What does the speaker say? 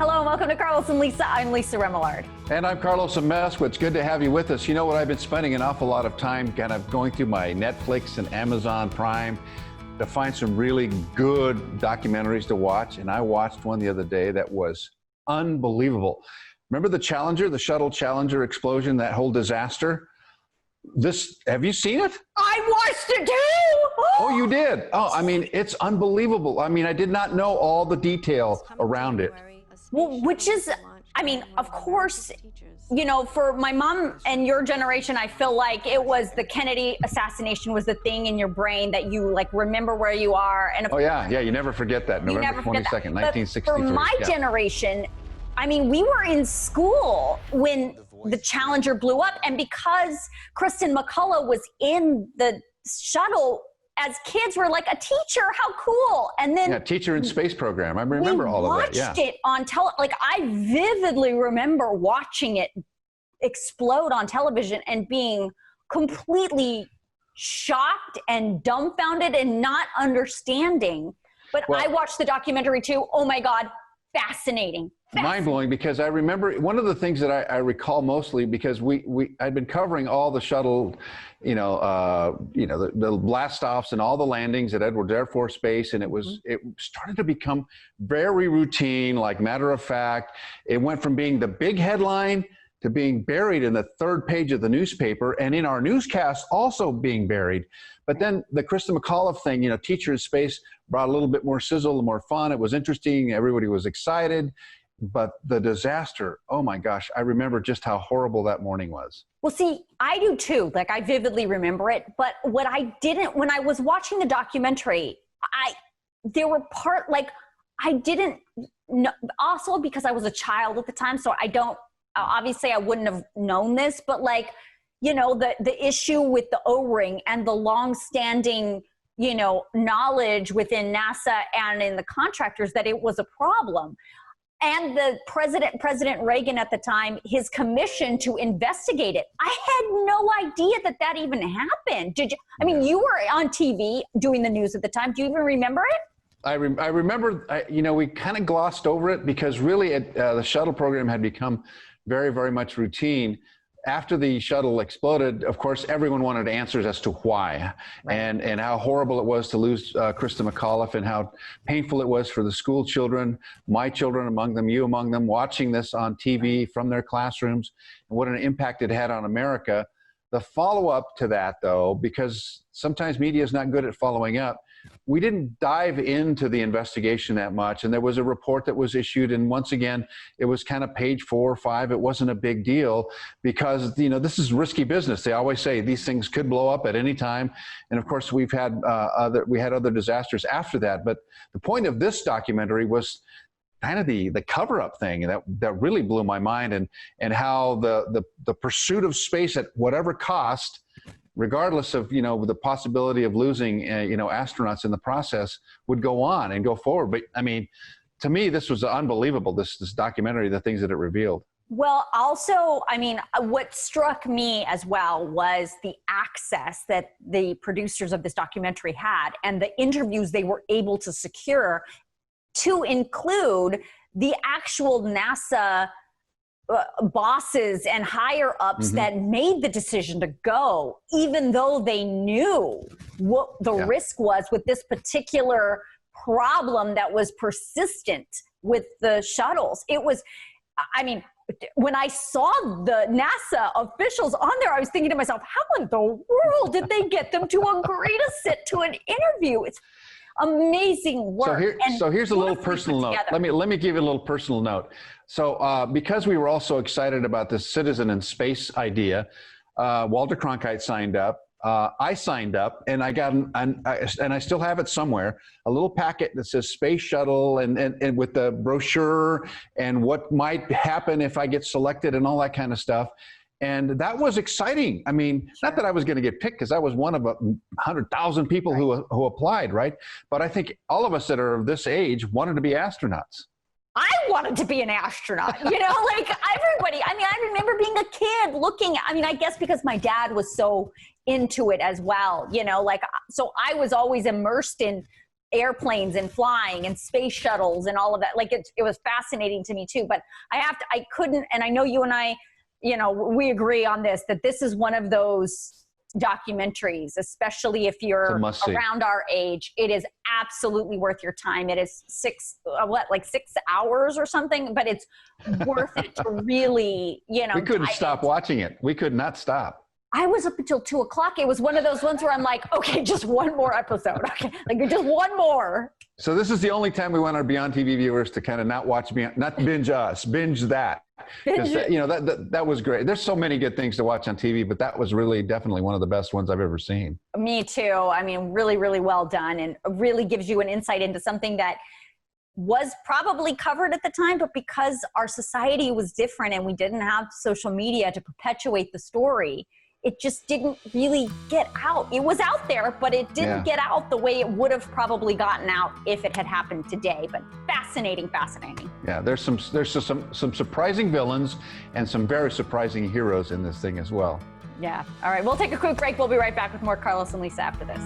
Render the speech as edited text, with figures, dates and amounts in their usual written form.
Hello and welcome to Carlos and Lisa. I'm Lisa Remillard. And I'm Carlos Amezcua. It's good to have you with us. You know what, I've been spending an awful lot of time kind of going through my Netflix and Amazon Prime to find some really good documentaries to watch. And I watched one the other day that was unbelievable. Remember the Challenger, the Shuttle Challenger explosion, that whole disaster? Have you seen it? I watched it too! Oh, you did? Oh, I mean, it's unbelievable. I mean, I did not know all the detail around it. Well, which is, I mean, of course, you know, for my mom and your generation, I feel like it was the Kennedy assassination was the thing in your brain that you like remember where you are. And oh yeah, you never forget that, November 22nd, 1963. For my generation, I mean, we were in school when the Challenger blew up, and because Kristen McCullough was in the shuttle, as kids we're like, a teacher, how cool. And then teacher in space program. I remember all of that. Watched it on like I vividly remember watching it explode on television and being completely shocked and dumbfounded and not understanding. But I watched the documentary too. Oh my God, fascinating. Mind-blowing, because I remember one of the things that I recall mostly, because I'd been covering all the shuttle, the blast offs and all the landings at Edwards Air Force Base, and it started to become very routine, like matter of fact. It went from being the big headline to being buried in the third page of the newspaper, and in our newscast also being buried. But then the Kristen McCullough thing, teacher in space, brought a little bit more sizzle and more fun. It was interesting. Everybody was excited. But the disaster, oh my gosh, I remember just how horrible that morning was. Well, see, I do too. Like, I vividly remember it. But what I didn't, when I was watching the documentary, I didn't know, also because I was a child at the time, so obviously I wouldn't have known this, but like, the issue with the O-ring and the long-standing, knowledge within NASA and in the contractors that it was a problem. And the President Reagan at the time, his commission to investigate it. I had no idea that even happened. Did you? I mean, you were on TV doing the news at the time. Do you even remember it? I remember, we kind of glossed over it because really the shuttle program had become very, very much routine. After the shuttle exploded, of course, everyone wanted answers as to why, right, and how horrible it was to lose Kristen McCullough, and how painful it was for the school children, my children among them, you among them, watching this on TV from their classrooms, and what an impact it had on America. The follow-up to that, though, because sometimes media is not good at following up, we didn't dive into the investigation that much, and there was a report that was issued, and once again, it was kind of page 4 or 5. It wasn't a big deal because, this is risky business. They always say these things could blow up at any time, and of course, we had other disasters after that. But the point of this documentary was kind of the cover-up thing that really blew my mind, and how the pursuit of space at whatever cost, regardless of the possibility of losing astronauts in the process, would go on and go forward. But I mean, to me, this was unbelievable. This documentary, the things that it revealed. Well, also, I mean, what struck me as well was the access that the producers of this documentary had, and the interviews they were able to secure, to include the actual NASA bosses and higher ups that made the decision to go, even though they knew what the risk was with this particular problem that was persistent with the shuttles. It was, I mean, when I saw the NASA officials on there, I was thinking to myself, how in the world did they get them to agree to sit to an interview? It's amazing work. So here's a little personal note. Let me give you a little personal note. So because we were all so excited about this citizen in space idea, Walter Cronkite signed up. I signed up, and I got and I still have it somewhere, a little packet that says Space Shuttle and with the brochure and what might happen if I get selected and all that kind of stuff. And that was exciting. I mean, not that I was going to get picked, because I was one of 100,000 people who applied, right? But I think all of us that are of this age wanted to be astronauts. I wanted to be an astronaut, like everybody. I mean, I remember being a kid looking, I guess because my dad was so into it as well, so I was always immersed in airplanes and flying and space shuttles and all of that. Like it was fascinating to me too. But I couldn't, and I know you and I, you know, we agree on this, that this is one of those documentaries, especially if you're around our age. It is absolutely worth your time. It is 6 hours or something, but it's worth it to really, you know. We couldn't stop watching it. We could not stop. I was up until 2 o'clock. It was one of those ones where I'm like, okay, just one more episode. Okay, like just one more. So this is the only time we want our Beyond TV viewers to kind of not watch not binge us, binge that. Because you know that was great. There's so many good things to watch on TV, but that was really definitely one of the best ones I've ever seen. Me too. I mean, really, really well done, and really gives you an insight into something that was probably covered at the time, but because our society was different and we didn't have social media to perpetuate the story, it just didn't really get out. It was out there, but it didn't get out the way it would have probably gotten out if it had happened today. But fascinating, fascinating. Yeah, there's some surprising villains and some very surprising heroes in this thing as well. Yeah. All right, we'll take a quick break. We'll be right back with more Carlos and Lisa after this.